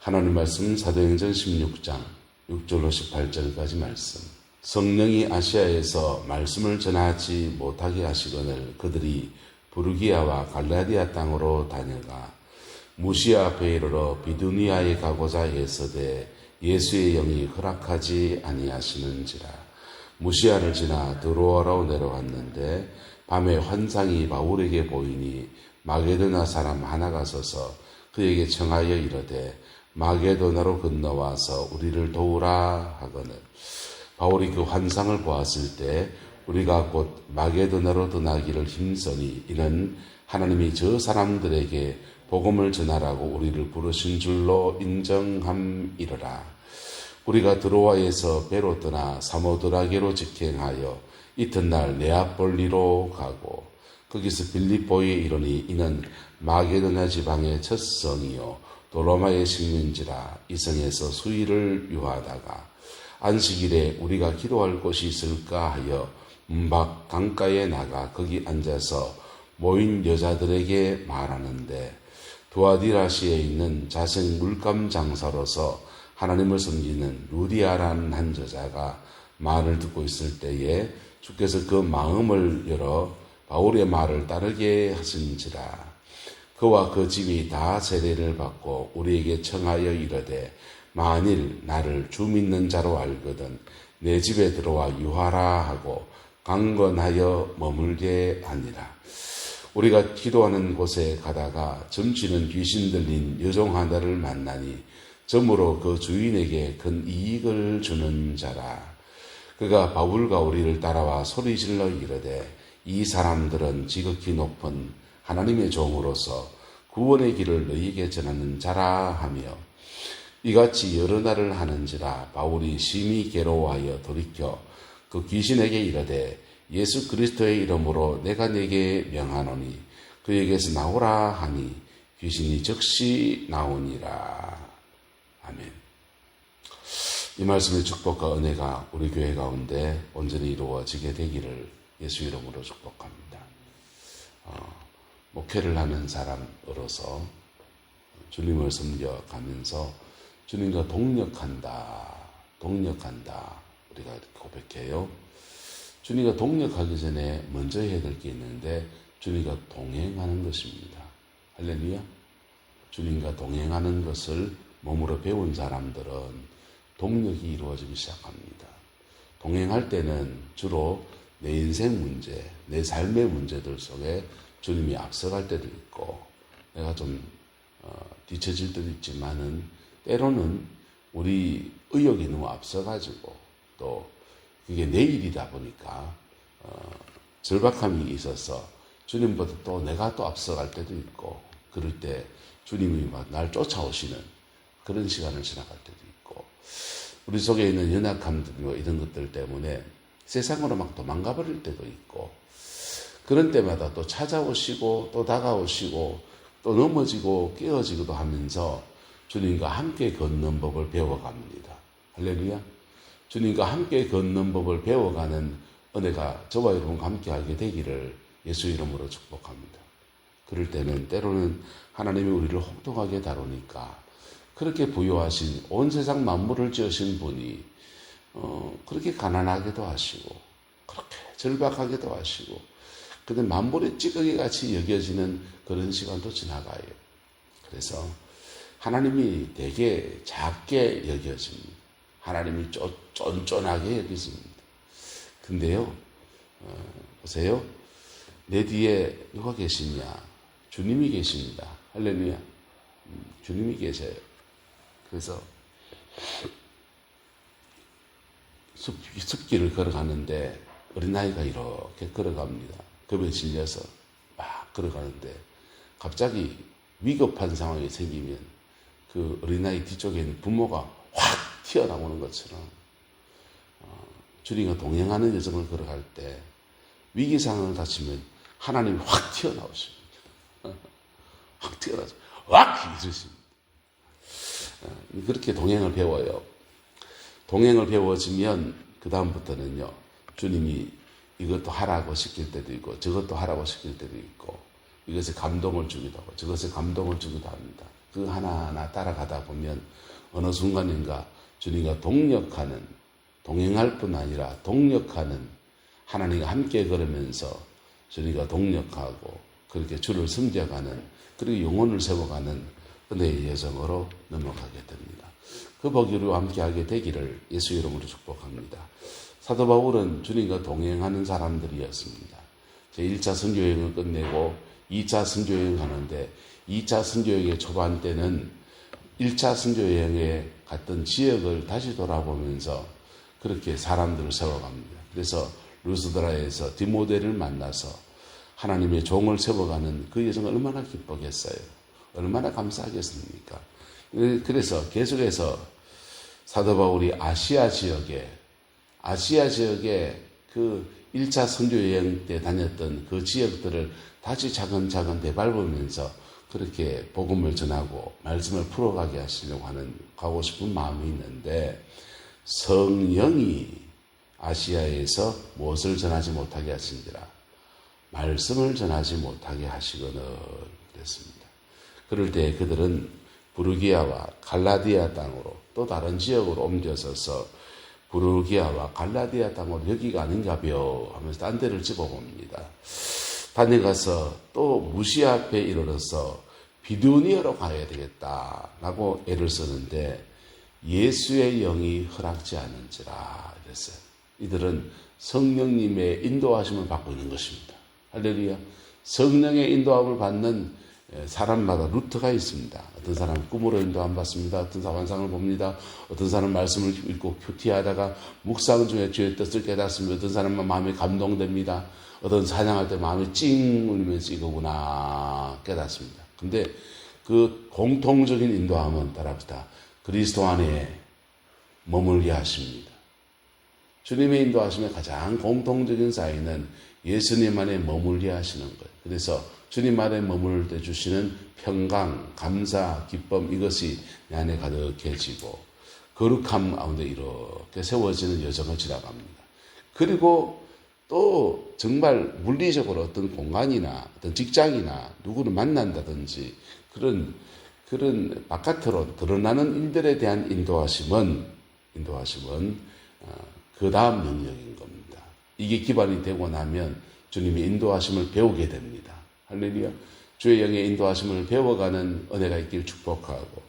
하나님 말씀 사도행전 16장 6절로 18절까지 말씀. 성령이 아시아에서 말씀을 전하지 못하게 하시거늘 그들이 부르기아와 갈라디아 땅으로 다녀가 무시아 앞에 이르러 비두니아에 가고자 해서되 예수의 영이 허락하지 아니하시는지라. 무시아를 지나 드로아로 내려갔는데 밤에 환상이 바울에게 보이니 마게도나 사람 하나가 서서 그에게 청하여 이르되 마게도나로 건너와서 우리를 도우라 하거늘 바울이 그 환상을 보았을 때 우리가 곧 마게도나로 떠나기를 힘쓰니 이는 하나님이 저 사람들에게 복음을 전하라고 우리를 부르신 줄로 인정함이러라. 우리가 드로아에서 배로 떠나 사모드라게로 직행하여 이튿날 네아폴리로 가고 거기서 빌립보에 이르니 이는 마게도나 지방의 첫 성이요 도로마의 식민지라. 이 성에서 수일을 유하다가 안식일에 우리가 기도할 곳이 있을까 하여 문밖 강가에 나가 거기 앉아서 모인 여자들에게 말하는데 두아디라시에 있는 자생 물감 장사로서 하나님을 섬기는 루디아라는 한 여자가 말을 듣고 있을 때에 주께서 그 마음을 열어 바울의 말을 따르게 하신지라. 그와 그 집이 다 세례를 받고 우리에게 청하여 이르되 만일 나를 주 믿는 자로 알거든 내 집에 들어와 유하라 하고 강건하여 머물게 하니라. 우리가 기도하는 곳에 가다가 점치는 귀신 들린 여종 하나를 만나니 점으로 그 주인에게 큰 이익을 주는 자라. 그가 바울과 우리를 따라와 소리질러 이르되 이 사람들은 지극히 높은 하나님의 종으로서 구원의 길을 너희에게 전하는 자라 하며 이같이 여러 날을 하는지라. 바울이 심히 괴로워하여 돌이켜 그 귀신에게 이르되 예수 그리스도의 이름으로 내가 네게 명하노니 그에게서 나오라 하니 귀신이 즉시 나오니라. 아멘. 이 말씀의 축복과 은혜가 우리 교회 가운데 온전히 이루어지게 되기를 예수 이름으로 축복합니다. 목회를 하는 사람으로서 주님을 섬겨가면서 주님과 동력한다. 우리가 고백해요. 주님과 동력하기 전에 먼저 해야 될 게 있는데 주님과 동행하는 것입니다. 할렐루야. 주님과 동행하는 것을 몸으로 배운 사람들은 동력이 이루어지기 시작합니다. 동행할 때는 주로 내 인생 문제, 내 삶의 문제들 속에 주님이 앞서갈 때도 있고 내가 좀 뒤처질 때도 있지만은 때로는 우리 의욕이 너무 앞서가지고 또 그게 내 일이다 보니까 절박함이 있어서 주님보다 또 내가 또 앞서갈 때도 있고 그럴 때 주님이 막 날 쫓아오시는 그런 시간을 지나갈 때도 있고 우리 속에 있는 연약함들과 이런 것들 때문에 세상으로 막 도망가버릴 때도 있고 그런 때마다 또 찾아오시고 또 다가오시고 또 넘어지고 깨어지기도 하면서 주님과 함께 걷는 법을 배워갑니다. 할렐루야. 주님과 함께 걷는 법을 배워가는 은혜가 저와 여러분과 함께 하게 되기를 예수 이름으로 축복합니다. 그럴 때는 때로는 하나님이 우리를 혹독하게 다루니까 그렇게 부여하신 온 세상 만물을 지으신 분이 그렇게 가난하게도 하시고 그렇게 절박하게도 하시고 근데 만물의 찌꺼기 같이 여겨지는 그런 시간도 지나가요. 그래서 하나님이 되게 작게 여겨집니다. 하나님이 쫀쫀하게 여겨집니다. 근데요, 보세요. 내 뒤에 누가 계시냐? 주님이 계십니다. 할렐루야. 주님이 계세요. 그래서 숲길을 걸어가는데 어린아이가 이렇게 걸어갑니다. 겁에 질려서 막 걸어가는데 갑자기 위급한 상황이 생기면 그 어린아이 뒤쪽에 있는 부모가 확 튀어나오는 것처럼 주님과 동행하는 여정을 걸어갈 때 위기 상황을 닥치면 하나님이 확 튀어나오십니다. 확 튀어나오죠. 확 이러십니다. 그렇게 동행을 배워요. 동행을 배워지면 그 다음부터는요. 주님이 이것도 하라고 시킬 때도 있고 저것도 하라고 시킬 때도 있고 이것에 감동을 주기도 하고 저것에 감동을 주기도 합니다. 그 하나하나 따라가다 보면 어느 순간인가 주님과 동행할 뿐 아니라 동력하는, 하나님과 함께 걸으면서 주님과 동력하고 그렇게 주를 섬겨가는, 그리고 영혼을 세워가는 은혜의 여정으로 넘어가게 됩니다. 그 복으로 함께하게 되기를 예수 이름으로 축복합니다. 사도 바울은 주님과 동행하는 사람들이었습니다. 제1차 선교여행을 끝내고 2차 선교여행 하는데, 2차 선교여행의 초반 때는 1차 선교여행에 갔던 지역을 다시 돌아보면서 그렇게 사람들을 세워갑니다. 그래서 루스드라에서 디모데를 만나서 하나님의 종을 세워가는 그 여정을 얼마나 기쁘겠어요. 얼마나 감사하겠습니까? 그래서 계속해서 사도 바울이 아시아 지역에 그 1차 선교여행 때 다녔던 그 지역들을 다시 차근차근 되밟으면서 그렇게 복음을 전하고 말씀을 풀어가게 하시려고 가고 싶은 마음이 있는데, 성령이 아시아에서 무엇을 전하지 못하게 하신지라 말씀을 전하지 못하게 하시거늘 그랬습니다. 그럴 때 그들은 부르기아와 갈라디아 땅으로 또 다른 지역으로 옮겨서서 부르기아와 갈라디아 땅으로 여기가 아닌가벼 하면서 딴 데를 집어봅니다. 다녀가서 또 무시아 앞에 이르러서 비두니아로 가야 되겠다라고 애를 쓰는데 예수의 영이 허락지 않은지라 이랬어요. 이들은 성령님의 인도하심을 받고 있는 것입니다. 할렐루야. 성령의 인도함을 받는 사람마다 루트가 있습니다. 어떤 사람은 꿈으로 인도함 받습니다. 어떤 사람은 환상을 봅니다. 어떤 사람은 말씀을 읽고 큐티하다가 묵상 중에 주의 뜻을 깨닫습니다. 어떤 사람은 마음이 감동됩니다. 어떤 사냥할 때 마음이 찡 울리면서 이거구나 깨닫습니다. 근데 그 공통적인 인도함은 따라합시다. 그리스도 안에 머물게 하십니다. 주님의 인도하심의 가장 공통적인 사이는 예수님 안에 머물게 하시는 거예요. 그래서 주님 안에 머물 때 주시는 평강, 감사, 기쁨, 이것이 내 안에 가득해지고 거룩함 가운데 이렇게 세워지는 여정을 지나갑니다. 그리고 또 정말 물리적으로 어떤 공간이나 어떤 직장이나 누구를 만난다든지 그런 바깥으로 드러나는 일들에 대한 인도하심은 그 다음 영역인 겁니다. 이게 기반이 되고 나면 주님의 인도하심을 배우게 됩니다. 할렐루야. 주의 영의 인도하심을 배워가는 은혜가 있길 축복하고,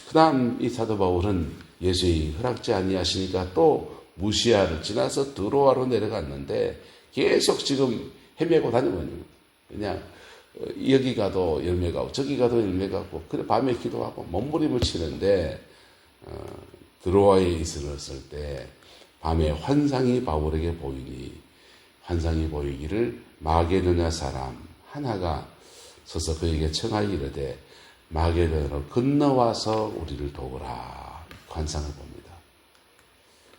그 다음 이 사도 바울은 예수의 허락지 아니하시니까 또 무시아를 지나서 드로아로 내려갔는데 계속 지금 헤매고 다니거든요. 그냥 여기 가도 열매가 오고 저기 가도 열매가 오고, 그래 밤에 기도하고 몸부림을 치는데 드로아에 있었을 때 밤에 환상이 바울에게 보이니, 환상이 보이기를 마게도냐 사람 하나가 서서 그에게 청하여 이르되 마게도냐로 건너와서 우리를 도우라. 환상을 봅니다.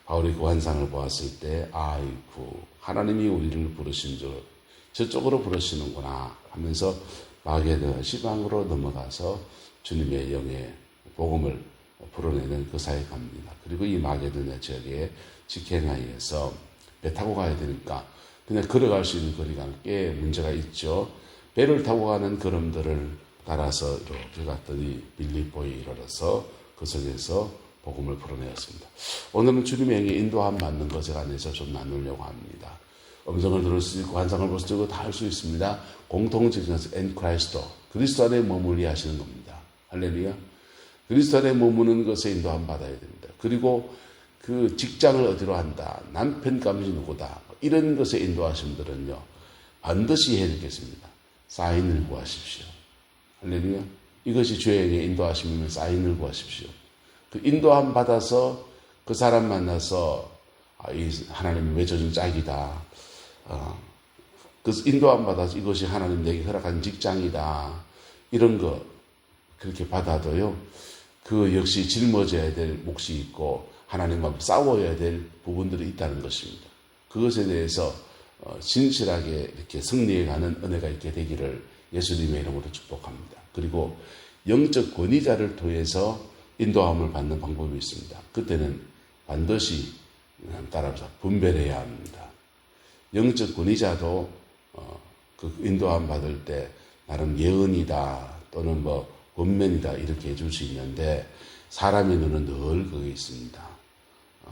바울이 그 환상을 보았을 때 아이고 하나님이 우리를 부르신 줄 저쪽으로 부르시는구나 하면서 마게도냐 지방으로 넘어가서 주님의 영의 복음을 풀어내는 그 사에 갑니다. 그리고 이 마게도냐 지역에 직행하여서 배 타고 가야 되니까 그냥 걸어갈 수 있는 거리가 꽤 문제가 있죠. 배를 타고 가는 걸음들을 따라서 이렇게 갔더니 빌립보에 이르러서 그 속에서 복음을 풀어내었습니다. 오늘은 주님의 영의 인도함 받는 것에 관해서 좀 나누려고 합니다. 음성을 들을 수 있고 환상을 볼 수 있고 다 할 수 있습니다. 공통적인 것은 엔크라이스도, 그리스도 안에 머물게 하시는 겁니다. 할렐루야. 그리스도 안에 머무는 것에 인도함 받아야 됩니다. 그리고 그 직장을 어디로 한다, 남편감이 누구다, 이런 것에 인도하심들은요 반드시 해야 되겠습니다. 사인을 구하십시오. 할렐루야. 이것이 주의 영의 인도하심이면 사인을 구하십시오. 그 인도함 받아서 그 사람 만나서 이 하나님이 맺어준 짝이다. 그 인도함 받아서 이것이 하나님 내게 허락한 직장이다. 이런 거 그렇게 받아도요. 그 역시 짊어져야 될 몫이 있고 하나님과 싸워야 될 부분들이 있다는 것입니다. 그것에 대해서 진실하게 이렇게 승리해가는 은혜가 있게 되기를 예수님의 이름으로 축복합니다. 그리고 영적 권위자를 통해서 인도함을 받는 방법이 있습니다. 그때는 반드시 따라서 분별해야 합니다. 영적 권위자도 그 인도함 받을 때 나름 예언이다 또는 뭐 권면이다 이렇게 해줄 수 있는데 사람의 눈은 늘 거기에 있습니다.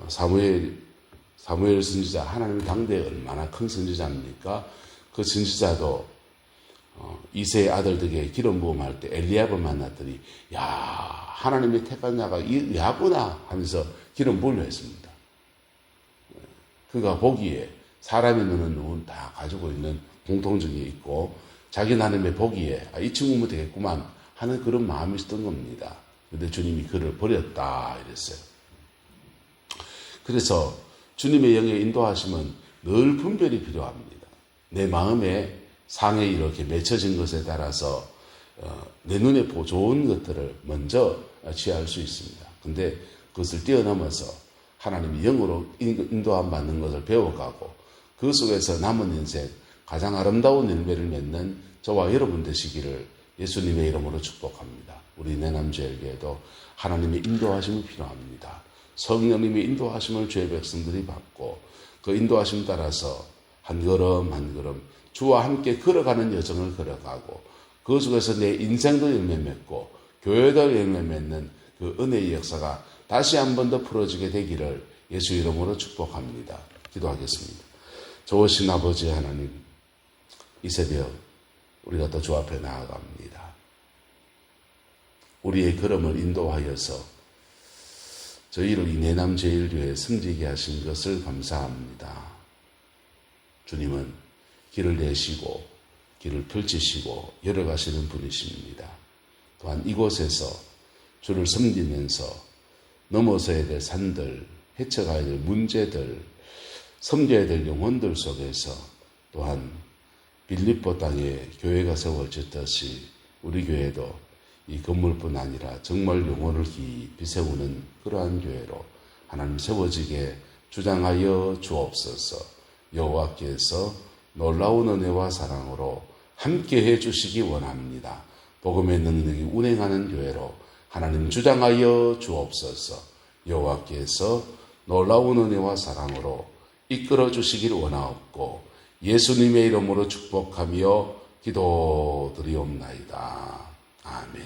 사무엘 선지자 하나님의 당대에 얼마나 큰 선지자입니까? 그 선지자도 이새의 아들들에게 기름 부음할 때 엘리야를 만났더니 야 하나님의 택한 자가 이 야구나 하면서 기름 부음을 했습니다. 그가 보기에 사람의 눈은 다 가지고 있는 공통점이 있고 자기 하나님의 보기에 이 친구면 되겠구만 하는 그런 마음이 있었던 겁니다. 그런데 주님이 그를 버렸다 이랬어요. 그래서 주님의 영의 인도하심은 늘 분별이 필요합니다. 내 마음에 상에 이렇게 맺혀진 것에 따라서 내 눈에 좋은 것들을 먼저 취할 수 있습니다. 근데 그것을 뛰어넘어서 하나님이 영으로 인도함 받는 것을 배워가고 그 속에서 남은 인생 가장 아름다운 열매를 맺는 저와 여러분 되시기를 예수님의 이름으로 축복합니다. 우리 내남주일교회도 하나님의 인도하심이 필요합니다. 성령님의 인도하심을 주의 백성들이 받고 그 인도하심 따라서 한 걸음 한 걸음 주와 함께 걸어가는 여정을 걸어가고 그 속에서 내 인생도 열매 맺고 교회도 열매 맺는 그 은혜의 역사가 다시 한 번 더 풀어지게 되기를 예수 이름으로 축복합니다. 기도하겠습니다. 좋으신 아버지 하나님, 이 새벽 우리가 또 주 앞에 나아갑니다. 우리의 걸음을 인도하여서 저희를 이 내남제일교회에 섬기게 하신 것을 감사합니다. 주님은 길을 내시고 길을 펼치시고 열어가시는 분이십니다. 또한 이곳에서 주를 섬기면서 넘어서야 될 산들, 헤쳐가야 될 문제들, 섬겨야 될 영혼들 속에서 또한 빌립보 땅에 교회가 세워졌듯이 우리 교회도 이 건물뿐 아니라 정말 영혼을 깊이 세우는 그러한 교회로 하나님 세워지게 주장하여 주옵소서. 여호와께서 놀라운 은혜와 사랑으로 함께해 주시기 원합니다. 복음의 능력이 운행하는 교회로 하나님 주장하여 주옵소서. 여호와께서 놀라운 은혜와 사랑으로 이끌어 주시기를 원하옵고 예수님의 이름으로 축복하며 기도드리옵나이다. 아멘.